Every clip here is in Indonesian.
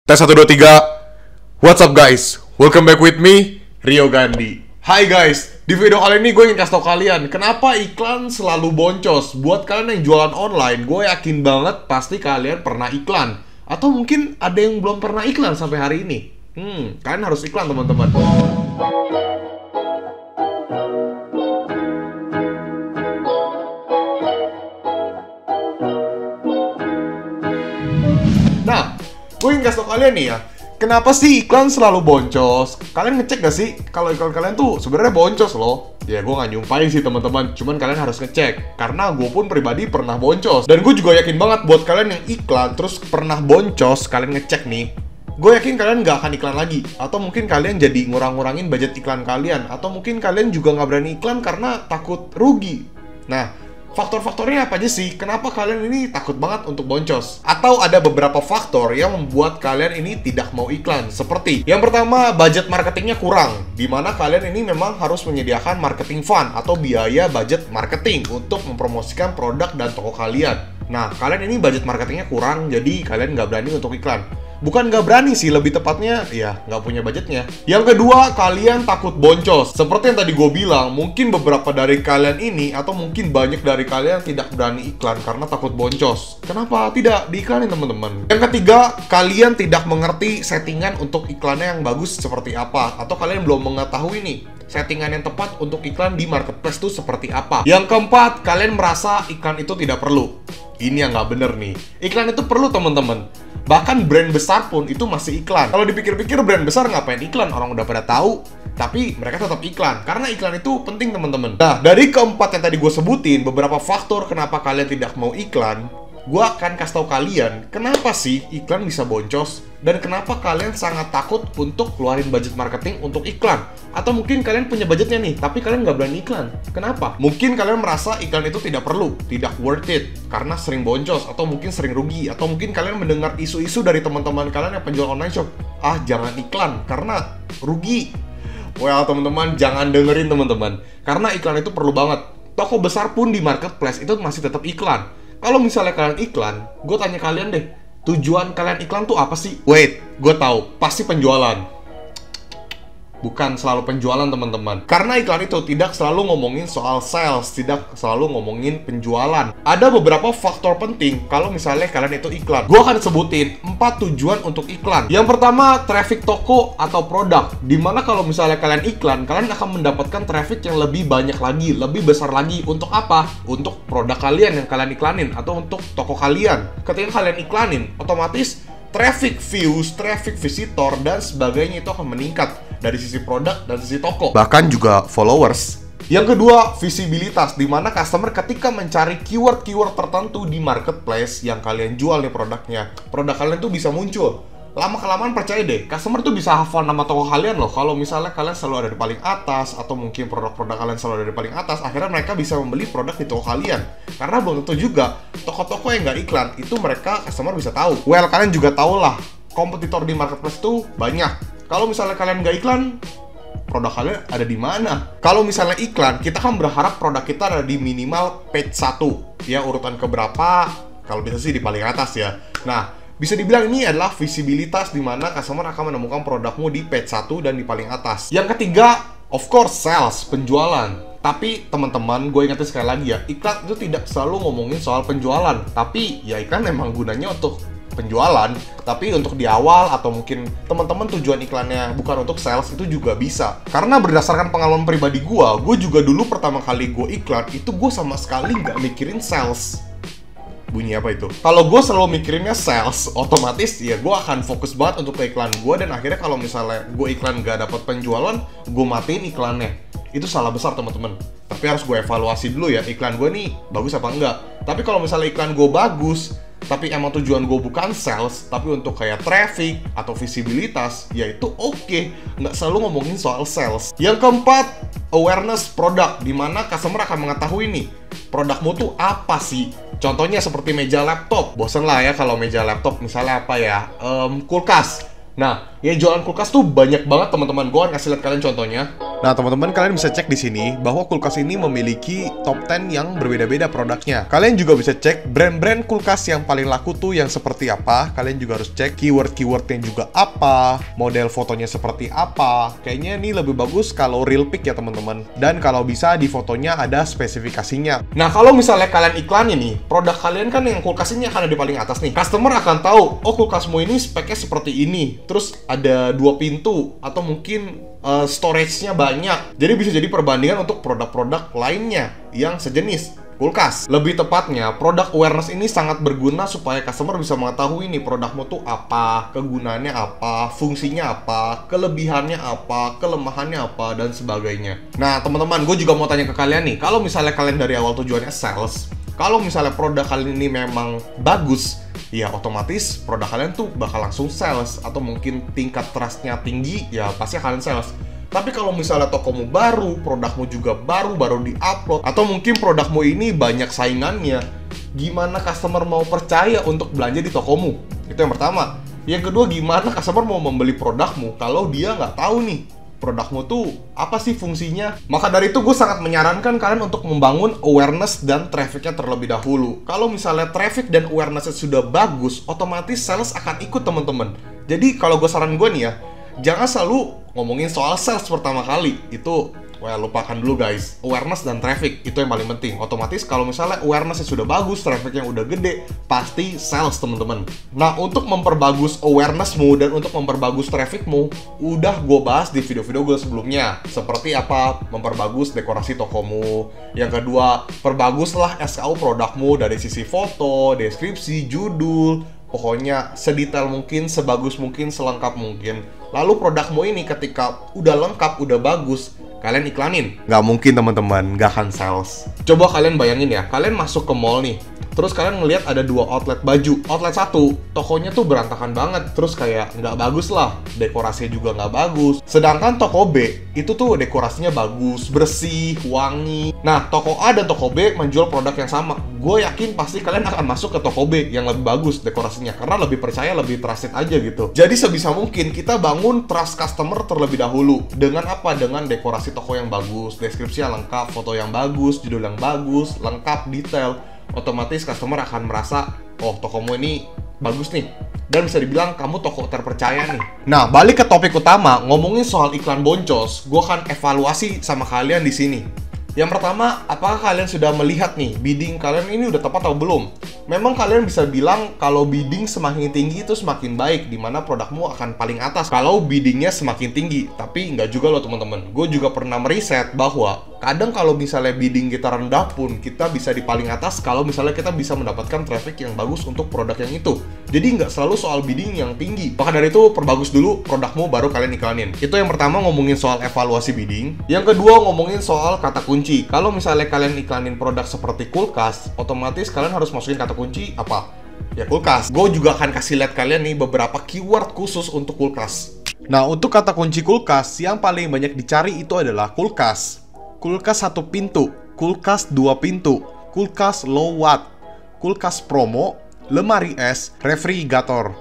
Tes 1, 2, 3. What's up guys? Welcome back with me, Rio Gandhi. Hai guys, di video kali ini gue ingin kasih tau kalian kenapa iklan selalu boncos. Buat kalian yang jualan online, gue yakin banget pasti kalian pernah iklan. Atau mungkin ada yang belum pernah iklan sampai hari ini. Kalian harus iklan teman-teman. Nah, gue ingin kasih tau kalian nih ya, kenapa sih iklan selalu boncos? Kalian ngecek gak sih kalau iklan kalian tuh sebenarnya boncos loh? Ya gue gak nyumpain sih teman-teman, cuman kalian harus ngecek. Karena gue pun pribadi pernah boncos. Dan gue juga yakin banget buat kalian yang iklan terus pernah boncos, kalian ngecek nih, gue yakin kalian gak akan iklan lagi. Atau mungkin kalian jadi ngurang-ngurangin budget iklan kalian. Atau mungkin kalian juga gak berani iklan karena takut rugi. Nah, faktor-faktornya apa aja sih? Kenapa kalian ini takut banget untuk boncos? Atau ada beberapa faktor yang membuat kalian ini tidak mau iklan. Seperti yang pertama, budget marketingnya kurang, dimana kalian ini memang harus menyediakan marketing fund atau biaya budget marketing untuk mempromosikan produk dan toko kalian. Nah, kalian ini budget marketingnya kurang, jadi kalian nggak berani untuk iklan. Bukan nggak berani sih, lebih tepatnya ya nggak punya budgetnya. Yang kedua, kalian takut boncos. Seperti yang tadi gue bilang, mungkin beberapa dari kalian ini atau mungkin banyak dari kalian tidak berani iklan karena takut boncos. Kenapa tidak diiklanin teman-teman? Yang ketiga, kalian tidak mengerti settingan untuk iklannya yang bagus seperti apa. Atau kalian belum mengetahui nih settingan yang tepat untuk iklan di marketplace itu seperti apa. Yang keempat, kalian merasa iklan itu tidak perlu. Ini yang nggak bener nih. Iklan itu perlu teman-teman. Bahkan brand besar pun itu masih iklan. Kalau dipikir-pikir brand besar ngapain iklan? Orang udah pada tahu. Tapi mereka tetap iklan. Karena iklan itu penting teman-teman. Nah, dari keempat yang tadi gue sebutin, beberapa faktor kenapa kalian tidak mau iklan, gue akan kasih tau kalian kenapa sih iklan bisa boncos. Dan kenapa kalian sangat takut untuk keluarin budget marketing untuk iklan. Atau mungkin kalian punya budgetnya nih, tapi kalian nggak berani iklan. Kenapa? Mungkin kalian merasa iklan itu tidak perlu, tidak worth it, karena sering boncos, atau mungkin sering rugi. Atau mungkin kalian mendengar isu-isu dari teman-teman kalian yang penjual online shop. Ah, jangan iklan, karena rugi. Well, teman-teman, jangan dengerin teman-teman. Karena iklan itu perlu banget. Toko besar pun di marketplace itu masih tetap iklan. Kalau misalnya kalian iklan, gue tanya kalian deh, tujuan kalian iklan tuh apa sih? Wait, gue tahu, pasti penjualan. Bukan selalu penjualan teman-teman. Karena iklan itu tidak selalu ngomongin soal sales, tidak selalu ngomongin penjualan. Ada beberapa faktor penting kalau misalnya kalian itu iklan. Gue akan sebutin 4 tujuan untuk iklan. Yang pertama, traffic toko atau produk. Dimana kalau misalnya kalian iklan, kalian akan mendapatkan traffic yang lebih banyak lagi, lebih besar lagi. Untuk apa? Untuk produk kalian yang kalian iklanin atau untuk toko kalian. Ketika kalian iklanin, otomatis traffic views, traffic visitor, dan sebagainya itu akan meningkat dari sisi produk dan sisi toko. Bahkan juga followers. Yang kedua, visibilitas, dimana customer ketika mencari keyword-keyword tertentu di marketplace yang kalian jual nih produknya, produk kalian tuh bisa muncul. Lama-kelamaan percaya deh, customer tuh bisa hafal nama toko kalian loh. Kalau misalnya kalian selalu ada di paling atas, atau mungkin produk-produk kalian selalu ada di paling atas, akhirnya mereka bisa membeli produk di toko kalian. Karena belum tentu juga, toko-toko yang nggak iklan, itu mereka customer bisa tahu. Well, kalian juga tahu lah, kompetitor di marketplace tuh banyak. Kalau misalnya kalian nggak iklan, produk kalian ada di mana? Kalau misalnya iklan, kita kan berharap produk kita ada di minimal page 1. Ya, urutan keberapa, kalau bisa sih di paling atas ya. Nah, bisa dibilang ini adalah visibilitas di mana customer akan menemukan produkmu di page 1 dan di paling atas. Yang ketiga, of course, sales, penjualan. Tapi teman-teman, gue ingetin sekali lagi ya, iklan itu tidak selalu ngomongin soal penjualan. Tapi ya iklan memang gunanya untuk penjualan. Tapi untuk di awal atau mungkin teman-teman tujuan iklannya bukan untuk sales, itu juga bisa. Karena berdasarkan pengalaman pribadi gue juga dulu pertama kali gue iklan, itu gue sama sekali nggak mikirin sales. Bunyi apa itu? Kalau gue selalu mikirinnya sales, otomatis ya gue akan fokus banget untuk ke iklan gue. Dan akhirnya kalau misalnya gue iklan gak dapat penjualan, gue matiin iklannya. Itu salah besar teman-teman. Tapi harus gue evaluasi dulu ya, iklan gue nih bagus apa enggak. Tapi kalau misalnya iklan gue bagus, tapi emang tujuan gue bukan sales, tapi untuk kayak traffic atau visibilitas, ya itu oke. Nggak selalu ngomongin soal sales. Yang keempat, awareness produk, dimana customer akan mengetahui nih, produkmu tuh apa sih. Contohnya seperti meja laptop. Bosen lah ya kalau meja laptop, misalnya apa ya, kulkas. Nah, yang jualan kulkas tuh banyak banget teman-teman. Gue akan kasih lihat kalian contohnya. Nah, teman-teman, kalian bisa cek di sini bahwa kulkas ini memiliki top 10 yang berbeda-beda produknya. Kalian juga bisa cek brand-brand kulkas yang paling laku tuh yang seperti apa. Kalian juga harus cek keyword-keywordnya juga apa, model fotonya seperti apa. Kayaknya ini lebih bagus kalau real pic ya, teman-teman. Dan kalau bisa di fotonya ada spesifikasinya. Nah, kalau misalnya kalian iklan ini, produk kalian kan yang kulkas ini akan ada di paling atas nih. Customer akan tahu, oh kulkasmu ini speknya seperti ini. Terus ada 2 pintu atau mungkin storage-nya banyak. Jadi bisa jadi perbandingan untuk produk-produk lainnya yang sejenis kulkas. Lebih tepatnya, produk awareness ini sangat berguna supaya customer bisa mengetahui nih produkmu tuh apa, kegunaannya apa, fungsinya apa, kelebihannya apa, kelemahannya apa, dan sebagainya. Nah, teman-teman, gue juga mau tanya ke kalian nih, kalau misalnya kalian dari awal tujuannya sales, kalau misalnya produk kalian ini memang bagus, ya otomatis produk kalian tuh bakal langsung sales, atau mungkin tingkat trust-nya tinggi, ya pasti kalian sales. Tapi kalau misalnya tokomu baru, produkmu juga baru di-upload, atau mungkin produkmu ini banyak saingannya, gimana customer mau percaya untuk belanja di tokomu? Itu yang pertama. Yang kedua, gimana customer mau membeli produkmu kalau dia nggak tahu nih produkmu tuh apa sih fungsinya? Maka dari itu gue sangat menyarankan kalian untuk membangun awareness dan trafficnya terlebih dahulu. Kalau misalnya traffic dan awarenessnya sudah bagus, otomatis sales akan ikut, teman-teman. Jadi kalau gue saran gue nih ya, jangan selalu ngomongin soal sales pertama kali. Itu lupakan dulu guys. Awareness dan traffic itu yang paling penting. Otomatis kalau misalnya awarenessnya sudah bagus, trafficnya udah gede, pasti sales, teman-teman. Nah, untuk memperbagus awarenessmu dan untuk memperbagus trafficmu, udah gue bahas di video-video gue sebelumnya. Seperti apa memperbagus dekorasi tokomu. Yang kedua, perbaguslah SKU produkmu dari sisi foto, deskripsi, judul, pokoknya sedetail mungkin, sebagus mungkin, selengkap mungkin. Lalu produkmu ini ketika udah lengkap, udah bagus, kalian iklanin. Nggak mungkin, teman-teman, nggak akan sales. Coba kalian bayangin ya, kalian masuk ke mall nih, terus kalian ngelihat ada 2 outlet baju. Outlet 1, tokonya tuh berantakan banget, terus kayak nggak bagus lah, dekorasinya juga nggak bagus. Sedangkan toko B, itu tuh dekorasinya bagus, bersih, wangi. Nah, toko A dan toko B menjual produk yang sama. Gue yakin pasti kalian akan masuk ke toko B yang lebih bagus dekorasinya, karena lebih percaya, lebih trusted aja gitu. Jadi sebisa mungkin kita bangun trust customer terlebih dahulu. Dengan apa? Dengan dekorasi toko yang bagus, deskripsinya lengkap, foto yang bagus, judul yang bagus, lengkap, detail. Otomatis customer akan merasa, oh tokomu ini bagus nih, dan bisa dibilang kamu toko terpercaya nih. Nah, balik ke topik utama, ngomongin soal iklan boncos, gue akan evaluasi sama kalian di sini. Yang pertama, apakah kalian sudah melihat nih bidding kalian ini udah tepat atau belum? Memang kalian bisa bilang kalau bidding semakin tinggi itu semakin baik, dimana produkmu akan paling atas kalau biddingnya semakin tinggi. Tapi nggak juga loh, teman-teman. Gue juga pernah meriset bahwa kadang kalau misalnya bidding kita rendah pun, kita bisa di paling atas kalau misalnya kita bisa mendapatkan traffic yang bagus untuk produk yang itu. Jadi nggak selalu soal bidding yang tinggi. Maka dari itu, perbagus dulu produkmu baru kalian iklanin. Itu yang pertama, ngomongin soal evaluasi bidding. Yang kedua, ngomongin soal kata kunci. Kalau misalnya kalian iklanin produk seperti kulkas, otomatis kalian harus masukin kata kunci apa? Ya kulkas. Gue juga akan kasih lihat kalian nih beberapa keyword khusus untuk kulkas. Nah, untuk kata kunci kulkas, yang paling banyak dicari itu adalah kulkas. Kulkas 1 pintu, kulkas 2 pintu, kulkas low watt, kulkas promo, lemari es, refrigerator.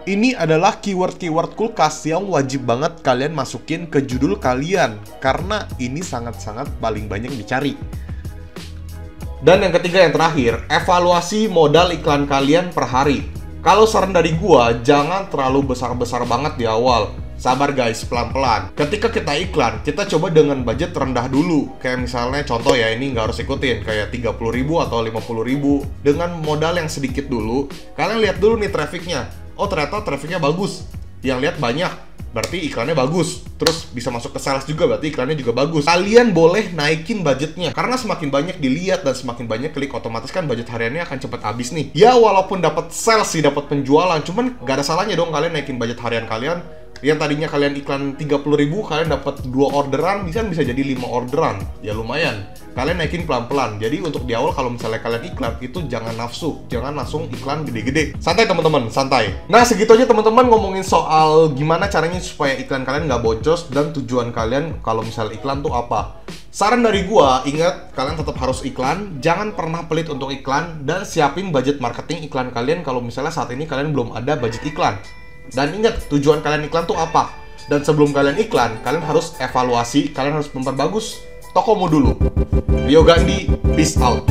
Ini adalah keyword-keyword kulkas yang wajib banget kalian masukin ke judul kalian, karena ini sangat-sangat paling banyak dicari. Dan yang ketiga, yang terakhir, evaluasi modal iklan kalian per hari. Kalau saran dari gua, jangan terlalu besar-besar banget di awal. Sabar guys, pelan-pelan. Ketika kita iklan, kita coba dengan budget rendah dulu. Kayak misalnya contoh ya, ini nggak harus ikutin, kayak 30.000 atau 50.000. Dengan modal yang sedikit dulu, kalian lihat dulu nih trafficnya. Oh ternyata trafficnya bagus, yang lihat banyak, berarti iklannya bagus. Terus bisa masuk ke sales juga, berarti iklannya juga bagus. Kalian boleh naikin budgetnya, karena semakin banyak dilihat dan semakin banyak klik, otomatis kan budget hariannya akan cepat habis nih. Ya walaupun dapat sales sih, dapat penjualan, cuman gak ada salahnya dong kalian naikin budget harian kalian. Yang tadinya kalian iklan 30.000, kalian dapat 2 orderan, bisa jadi 5 orderan. Ya lumayan. Kalian naikin pelan-pelan. Jadi untuk di awal kalau misalnya kalian iklan, itu jangan nafsu. Jangan langsung iklan gede-gede. Santai teman-teman, santai. Nah segitu aja teman-teman ngomongin soal gimana caranya supaya iklan kalian nggak boncos dan tujuan kalian kalau misalnya iklan tuh apa. Saran dari gua, ingat kalian tetap harus iklan, jangan pernah pelit untuk iklan, dan siapin budget marketing iklan kalian kalau misalnya saat ini kalian belum ada budget iklan. Dan ingat, tujuan kalian iklan tuh apa? Dan sebelum kalian iklan, kalian harus evaluasi, kalian harus memperbagus tokomu dulu. Rio Gandhi, peace out.